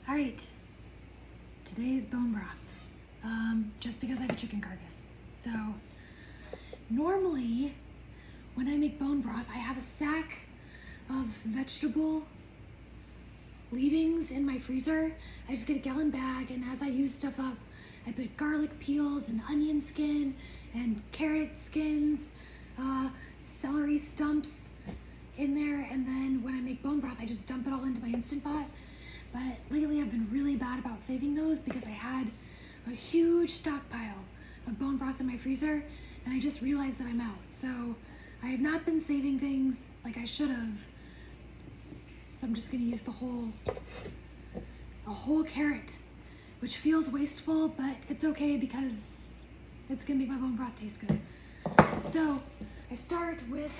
All right, today's bone broth, just because I have a chicken carcass. So normally when I make bone broth, I have a sack of vegetable leavings in my freezer. I just get a gallon bag, and as I use stuff up, I put garlic peels and onion skin and carrot skins, celery stumps in there, and then when I make bone broth, I just dump it all into my Instant Pot. But lately I've been really bad about saving those because I had a huge stockpile of bone broth in my freezer, and I just realized that I'm out. So I have not been saving things like I should have. So I'm just gonna use a whole carrot, which feels wasteful, but it's okay because it's gonna make my bone broth taste good. So I start with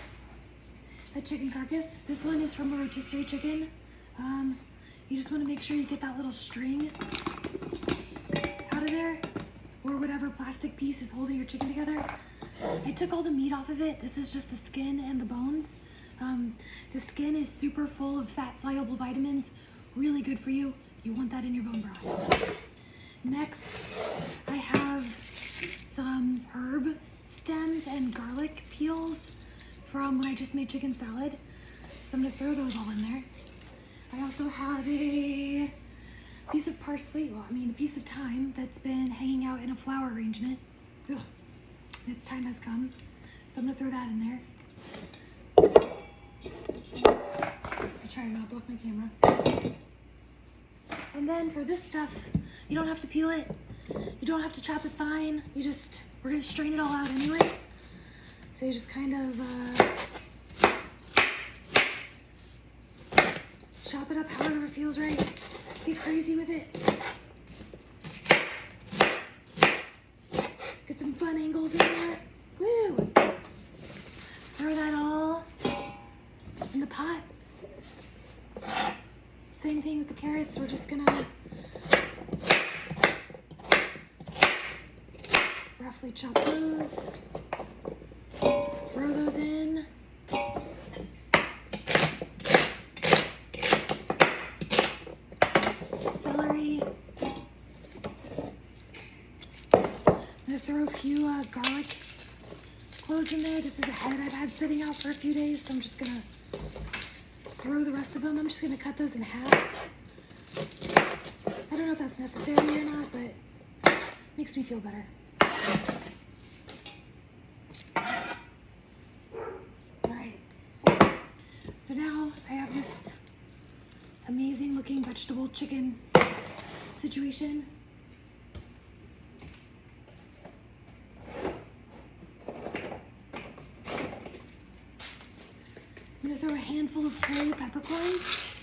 a chicken carcass. This one is from a rotisserie chicken. You just want to make sure you get that little string out of there, or whatever plastic piece is holding your chicken together. I took all the meat off of it. This is just the skin and the bones. The skin is super full of fat-soluble vitamins, really good for you. You want that in your bone broth. Next, I have some herb stems and garlic peels from when I just made chicken salad. So I'm gonna throw those all in there. I also have a piece of parsley, a piece of thyme that's been hanging out in a flower arrangement. Ugh. Its time has come. So I'm gonna throw that in there. I try to not block my camera. And then for this stuff, you don't have to peel it. You don't have to chop it fine. We're gonna strain it all out anyway. So you just kind of chop it up however it feels right. Get crazy with it. Get some fun angles in there. Woo! Throw that all in the pot. Same thing with the carrots. We're just gonna roughly chop those. Throw those in. Celery. I'm gonna throw a few garlic cloves in there. This is a head I've had sitting out for a few days, so I'm just gonna throw the rest of them. I'm just gonna cut those in half. I don't know if that's necessary or not, but it makes me feel better. Alright, so now I have this amazing looking vegetable chicken situation. I'm gonna throw a handful of whole peppercorns.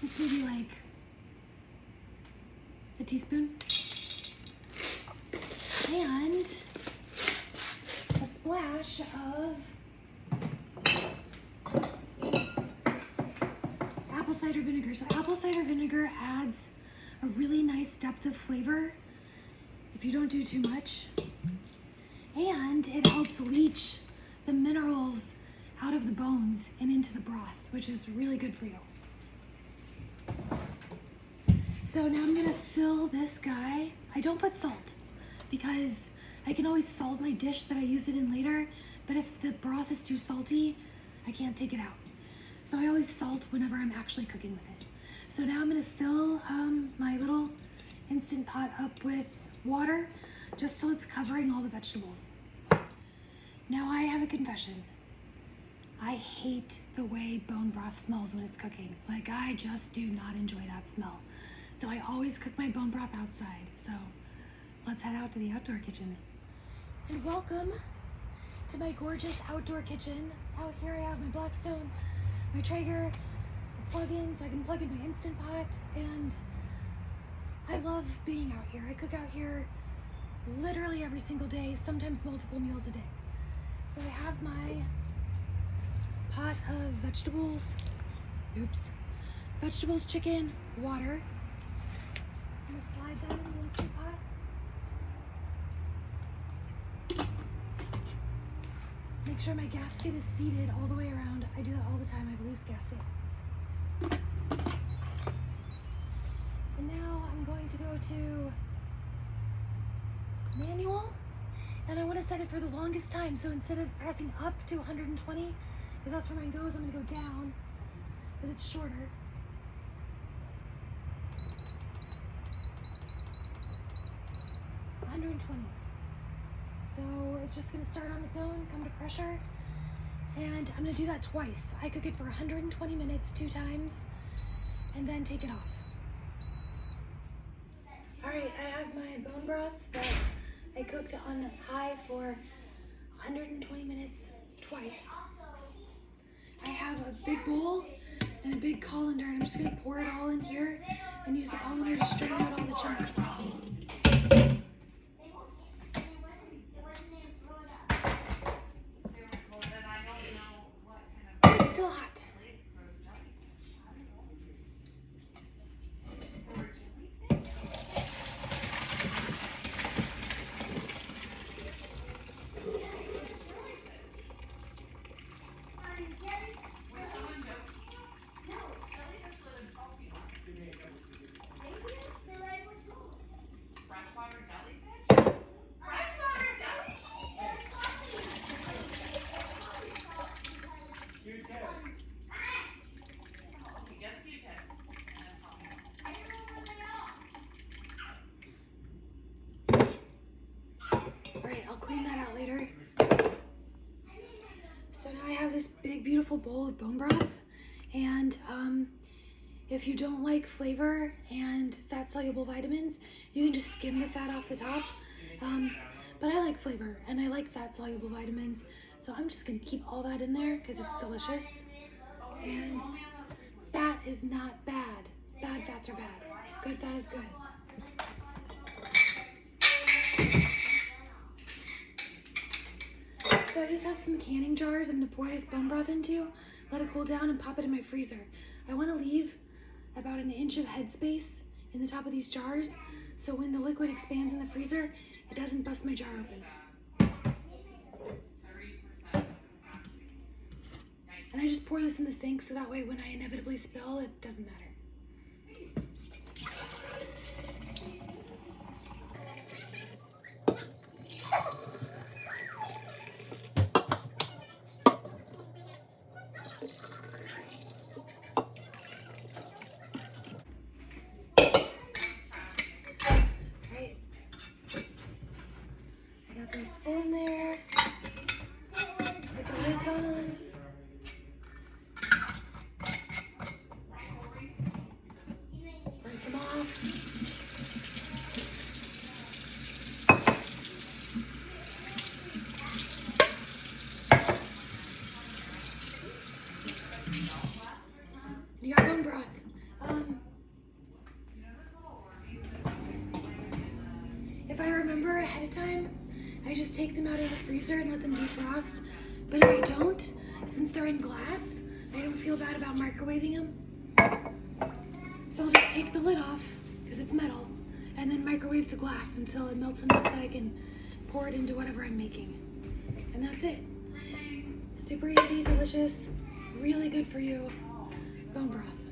It's maybe like a teaspoon. And a splash of apple cider vinegar. So apple cider vinegar adds a really nice depth of flavor if you don't do too much. And it helps leach the minerals out of the bones and into the broth, which is really good for you. So now I'm gonna fill this guy. I don't put salt because I can always salt my dish that I use it in later, but if the broth is too salty, I can't take it out. So I always salt whenever I'm actually cooking with it. So now I'm gonna fill my little Instant Pot up with water just till it's covering all the vegetables. Now I have a confession. I hate the way bone broth smells when it's cooking. Like, I just do not enjoy that smell. So I always cook my bone broth outside. So let's head out to the outdoor kitchen. And welcome to my gorgeous outdoor kitchen. Out here I have my Blackstone, my Traeger, a plug-in so I can plug in my Instant Pot. And I love being out here. I cook out here literally every single day, sometimes multiple meals a day. So I have my pot of vegetables, vegetables, chicken, water. I'm gonna slide that in the Instant Pot. Make sure my gasket is seated all the way around. I do that all the time. I have a loose gasket. going to go to manual, and I want to set it for the longest time. So instead of pressing up to 120, because that's where mine goes, I'm going to go down because it's shorter. So it's just going to start on its own, come to pressure, and I'm going to do that twice. I cook it for 120 minutes 2 times, and then take it off. Alright, I have my bone broth that I cooked on high for 120 minutes twice. I have a big bowl and a big colander, and I'm just going to pour it all in here and use the colander to strain out all the chunks. It's still hot. So now I have this big, beautiful bowl of bone broth, and if you don't like flavor and fat-soluble vitamins, you can just skim the fat off the top. But I like flavor and I like fat-soluble vitamins, so I'm just gonna keep all that in there because it's delicious. And fat is not bad. Bad fats are bad. Good fat is good. So I just have some canning jars I'm gonna pour this bone broth into, let it cool down, and pop it in my freezer. I wanna leave about an inch of headspace in the top of these jars, so when the liquid expands in the freezer, it doesn't bust my jar open. And I just pour this in the sink so that way when I inevitably spill, it doesn't matter. Those full in there, put the lids on them. Rinse them off. You got bone broth. If I remember ahead of time, I just take them out of the freezer and let them defrost. But if I don't, since they're in glass, I don't feel bad about microwaving them. So I'll just take the lid off, because it's metal, and then microwave the glass until it melts enough that I can pour it into whatever I'm making. And that's it. Super easy, delicious, really good for you bone broth.